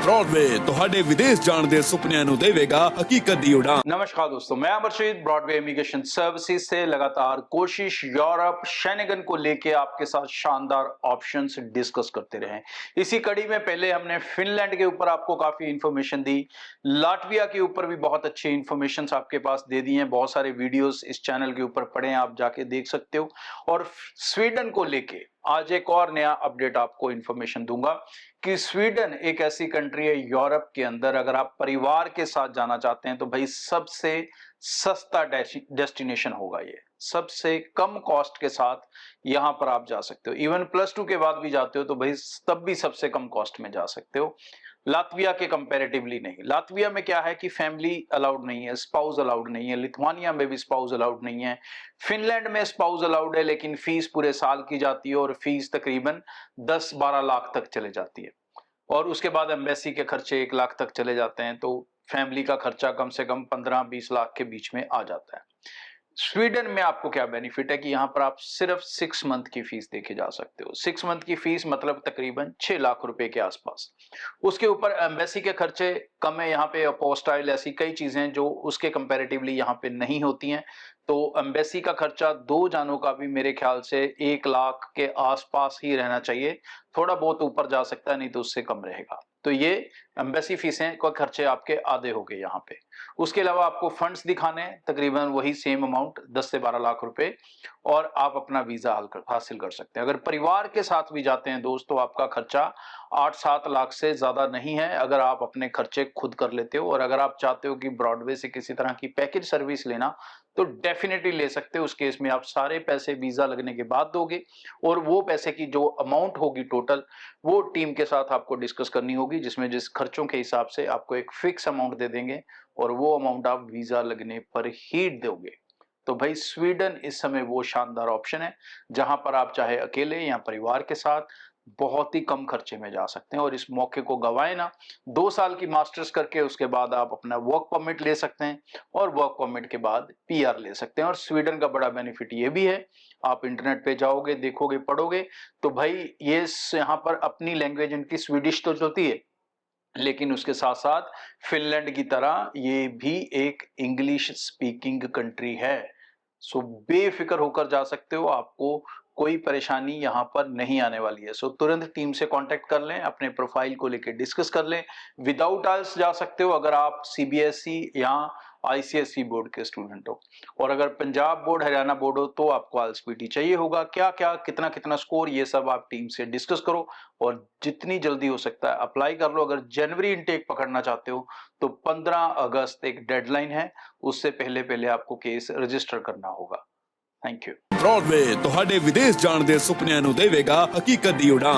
Broadway ਤੁਹਾਡੇ ਵਿਦੇਸ਼ ਜਾਣ ਦੇ ਸੁਪਨਿਆਂ ਨੂੰ ਦੇਵੇਗਾ ਹਕੀਕਤ ਦੀ ਉਡਾਨ। नमस्कार दोस्तों, मैं अमरशीद ब्रॉडवे इमिग्रेशन सर्विसेज से लगातार कोशिश यूरोप शेंगन को लेके आपके साथ शानदार ऑप्शंस डिस्कस करते रहे। इसी कड़ी में पहले हमने फिनलैंड के ऊपर आपको काफी इंफॉर्मेशन दी, लाटविया के ऊपर भी बहुत अच्छी इंफॉर्मेशन आपके पास दे दी हैं। बहुत सारे वीडियोस इस चैनल के ऊपर पड़े हैं, आप जाके देख सकते हो। और स्वीडन को लेके आज एक और नया अपडेट आपको इंफॉर्मेशन दूंगा कि स्वीडन एक ऐसी कंट्री है यूरोप के अंदर, अगर आप परिवार के साथ जाना चाहते हैं तो भाई सबसे सस्ता डेस्टिनेशन होगा। ये सबसे कम कॉस्ट के साथ यहां पर आप जा सकते हो। इवन +2 के बाद भी जाते हो तो भाई तब भी सबसे कम कॉस्ट में जा सकते हो। लातविया के कंपैरेटिवली नहीं। लातविया में क्या है कि फैमिली अलाउड नहीं है, स्पाउस अलाउड नहीं है। लिथुआनिया में भी स्पाउस अलाउड नहीं है। फिनलैंड में स्पाउस अलाउड है, लेकिन फीस पूरे साल की जाती है और फीस तकरीबन 10-12 लाख तक चले जाती है। और उसके बाद एम्बेसी के खर्चे 1 लाख तक चले जाते हैं, तो फैमिली का खर्चा कम से कम 15-20 लाख के बीच में आ जाता है। स्वीडन में आपको क्या बेनिफिट है कि यहाँ पर आप सिर्फ 6 मंथ की फीस देके जा सकते हो। 6 मंथ की फीस मतलब तकरीबन 6 लाख रुपए के आसपास। उसके ऊपर एम्बेसी के खर्चे कम है, यहाँ पे अपोस्टाइल ऐसी कई चीजें जो उसके कंपैरेटिवली यहाँ पे नहीं होती हैं। तो एम्बेसी का खर्चा 2 जानों का भी मेरे ख्याल से 1 लाख के आसपास ही रहना चाहिए। थोड़ा बहुत ऊपर जा सकता है, नहीं तो उससे कम रहेगा। तो ये एम्बेसी फीसें का खर्चे आपके आधे हो गए यहाँ पे। उसके अलावा आपको फंड्स दिखाने तकरीबन वही सेम अमाउंट 10 से 12 लाख रुपए, और आप अपना वीजा हासिल कर सकते हैं। अगर परिवार के साथ भी जाते हैं दोस्त तो आपका खर्चा 8-7 लाख से ज्यादा नहीं है, अगर आप अपने खर्चे खुद कर लेते हो। और अगर आप चाहते हो कि ब्रॉडवे से किसी तरह की पैकेज सर्विस लेना तो डेफिनेटली ले सकते हो। उस केस में आप सारे पैसे वीजा लगने के बाद दोगे, और वो पैसे की जो अमाउंट होगी टोटल वो टीम के साथ आपको डिस्कस करनी होगी, जिसमें जिस खर्चों के हिसाब से आपको एक फिक्स अमाउंट दे देंगे और वो अमाउंट आप वीजा लगने पर ही दोगे। तो भाई स्वीडन इस समय वो शानदार ऑप्शन है जहां पर आप चाहे अकेले या परिवार के साथ बहुत ही कम खर्चे में जा सकते हैं। और इस मौके को गवाए ना। 2 साल की मास्टर्स करके उसके बाद आप अपना वर्क परमिट ले सकते हैं, और वर्क परमिट के बाद PR ले सकते हैं। और स्वीडन का बड़ा बेनिफिट ये भी है, आप इंटरनेट पे जाओगे, देखोगे, पढ़ोगे तो भाई ये यहाँ पर अपनी लैंग्वेज इनकी स्वीडिश तो चलती है, लेकिन उसके साथ साथ फिनलैंड की तरह ये भी एक इंग्लिश स्पीकिंग कंट्री है। सो बेफिक्र होकर जा सकते हो, आपको कोई परेशानी यहाँ पर नहीं आने वाली है। सो तुरंत टीम से कांटेक्ट कर लें, अपने प्रोफाइल को लेकर डिस्कस कर लें। विदाउट आइल्स जा सकते हो अगर आप CBSE या ICSE बोर्ड के स्टूडेंट हो। और अगर पंजाब बोर्ड, हरियाणा बोर्ड हो तो आपको IELTS PT चाहिए होगा। क्या क्या, कितना कितना स्कोर, ये सब आप टीम से डिस्कस करो और जितनी जल्दी हो सकता है अप्लाई कर लो। अगर जनवरी इनटेक पकड़ना चाहते हो तो 15 अगस्त एक डेडलाइन है, उससे पहले पहले आपको केस रजिस्टर करना होगा। Thank you. ब्रॉडवे ਤੁਹਾਡੇ ਵਿਦੇਸ਼ ਜਾਣ ਦੇ ਸੁਪਨਿਆਂ ਨੂੰ ਦੇਵੇਗਾ ਹਕੀਕਤ ਦੀ ਉਡਾਨ।